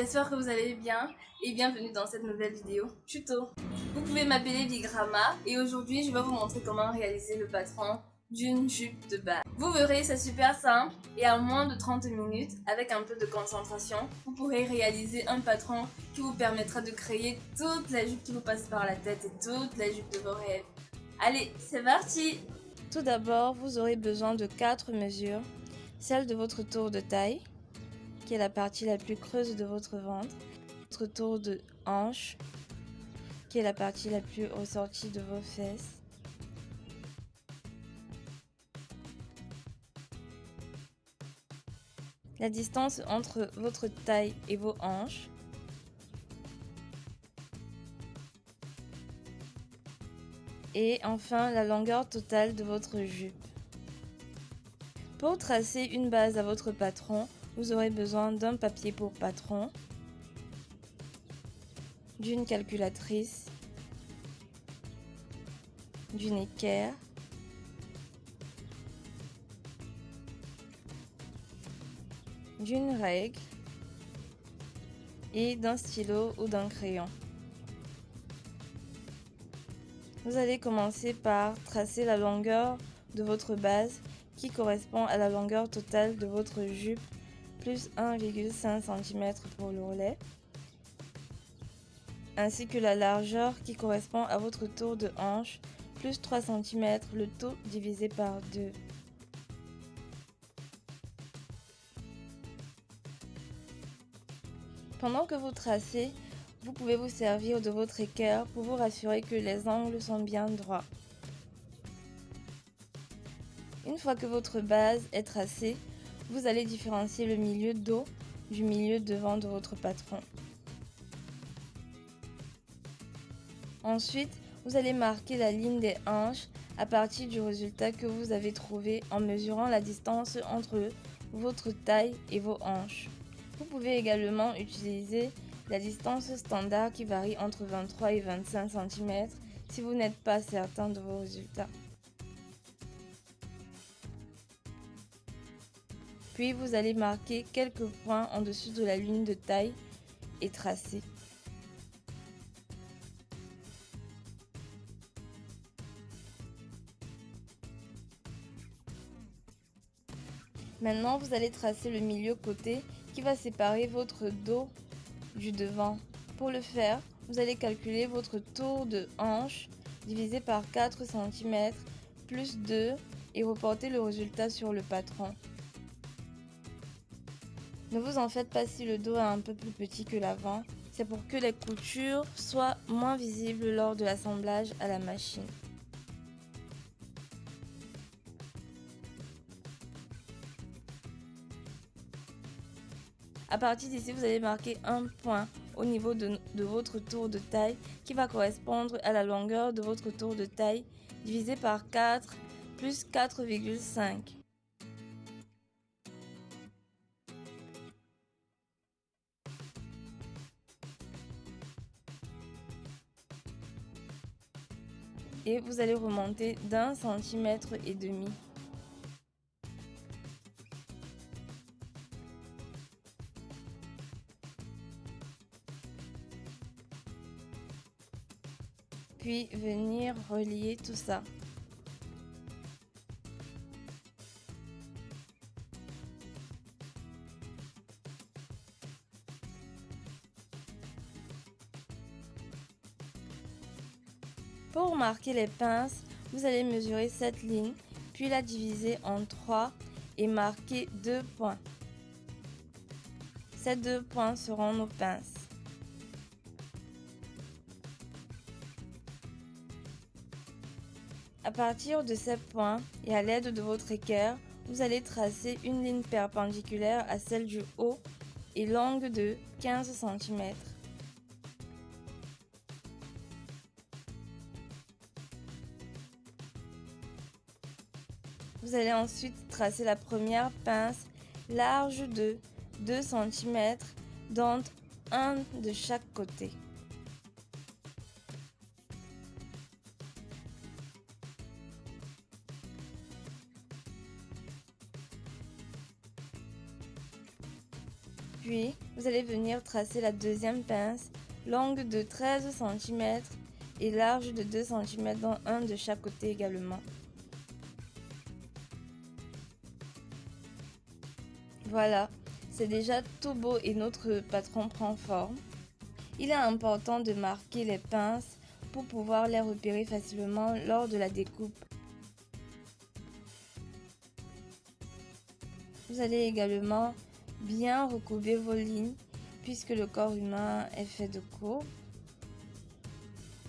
j'espère que vous allez bien et bienvenue dans cette nouvelle vidéo tuto. Vous pouvez m'appeler Vigrama et aujourd'hui je vais vous montrer comment réaliser le patron d'une jupe de base. Vous verrez, c'est super simple et en moins de 30 minutes, avec un peu de concentration, vous pourrez réaliser un patron qui vous permettra de créer toutes les jupes qui vous passent par la tête et toutes les jupes de vos rêves. Allez, c'est parti! Tout d'abord, vous aurez besoin de 4 mesures. Celle de votre tour de taille, qui est la partie la plus creuse de votre ventre. Votre tour de hanche, qui est la partie la plus ressortie de vos fesses. La distance entre votre taille et vos hanches. Et enfin, la longueur totale de votre jupe. Pour tracer une base à votre patron, vous aurez besoin d'un papier pour patron, d'une calculatrice, d'une équerre, d'une règle et d'un stylo ou d'un crayon. Vous allez commencer par tracer la longueur de votre base qui correspond à la longueur totale de votre jupe plus 1,5 cm pour l'ourlet, ainsi que la largeur qui correspond à votre tour de hanche plus 3 cm, le tout divisé par 2. Pendant que vous tracez, vous pouvez vous servir de votre équerre pour vous rassurer que les angles sont bien droits. Une fois que votre base est tracée, vous allez différencier le milieu dos du milieu devant de votre patron. Ensuite, vous allez marquer la ligne des hanches à partir du résultat que vous avez trouvé en mesurant la distance entre votre taille et vos hanches. Vous pouvez également utiliser la distance standard qui varie entre 23 et 25 cm si vous n'êtes pas certain de vos résultats. Puis vous allez marquer quelques points en dessous de la ligne de taille et tracer. Maintenant, vous allez tracer le milieu côté qui va séparer votre dos du devant. Pour le faire, vous allez calculer votre tour de hanche divisé par 4 cm plus 2 et reporter le résultat sur le patron. Ne vous en faites pas si le dos est un peu plus petit que l'avant, c'est pour que les coutures soient moins visibles lors de l'assemblage à la machine. À partir d'ici, vous allez marquer un point au niveau de votre tour de taille qui va correspondre à la longueur de votre tour de taille divisé par 4 plus 4,5. Et vous allez remonter d'1,5 cm. Puis venir relier tout ça. Pour marquer les pinces, vous allez mesurer cette ligne, puis la diviser en 3 et marquer 2 points. Ces 2 points seront nos pinces. À partir de ces points et à l'aide de votre équerre, vous allez tracer une ligne perpendiculaire à celle du haut et longue de 15 cm. Vous allez ensuite tracer la première pince large de 2 cm, dont un de chaque côté. Puis, vous allez venir tracer la deuxième pince, longue de 13 cm et large de 2 cm dans un de chaque côté également. Voilà, c'est déjà tout beau et notre patron prend forme. Il est important de marquer les pinces pour pouvoir les repérer facilement lors de la découpe. Vous allez également bien recouvrer vos lignes puisque le corps humain est fait de courbes.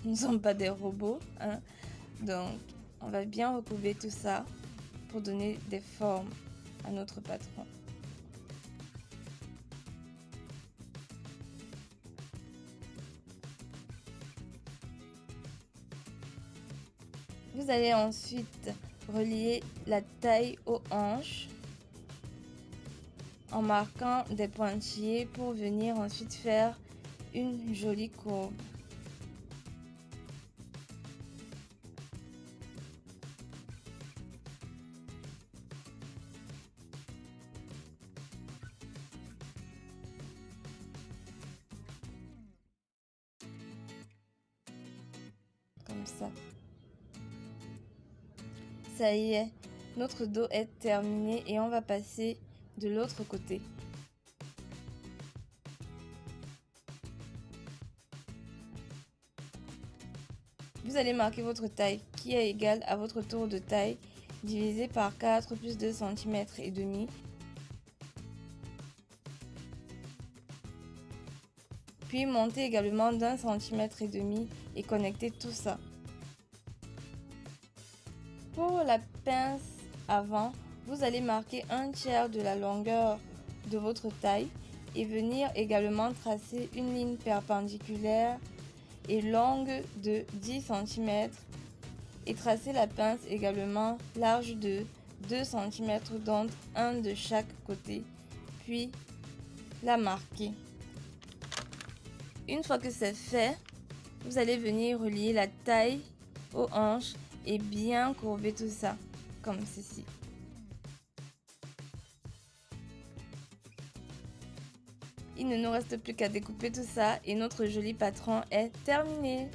Nous ne sommes pas des robots, hein? Donc on va bien recouvrer tout ça pour donner des formes à notre patron. Vous allez ensuite relier la taille aux hanches en marquant des pointillés pour venir ensuite faire une jolie courbe. Comme ça. Ça y est, notre dos est terminé et on va passer de l'autre côté. Vous allez marquer votre taille qui est égale à votre tour de taille divisé par 4 plus 2 cm et demi. Puis monter également d'1 cm et demi et connecter tout ça. Pour la pince avant, vous allez marquer 1/3 de la longueur de votre taille et venir également tracer une ligne perpendiculaire et longue de 10 cm et tracer la pince également large de 2 cm dont un de chaque côté, puis la marquer. Une fois que c'est fait, vous allez venir relier la taille aux hanches et bien courber tout ça, comme ceci. Il ne nous reste plus qu'à découper tout ça et notre joli patron est terminé.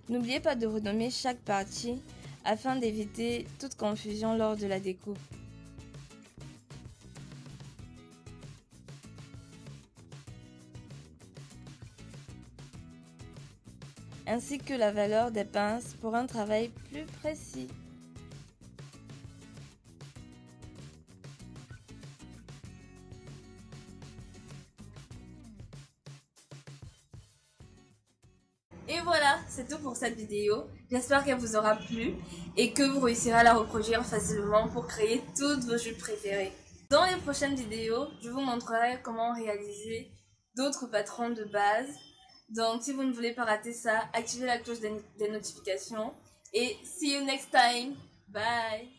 N'oubliez pas de renommer chaque partie afin d'éviter toute confusion lors de la découpe. Ainsi que la valeur des pinces pour un travail plus précis. Et voilà, c'est tout pour cette vidéo. J'espère qu'elle vous aura plu et que vous réussirez à la reproduire facilement pour créer toutes vos jupes préférées. Dans les prochaines vidéos, je vous montrerai comment réaliser d'autres patrons de base. Donc si vous ne voulez pas rater ça, activez la cloche des notifications. Et see you next time. Bye!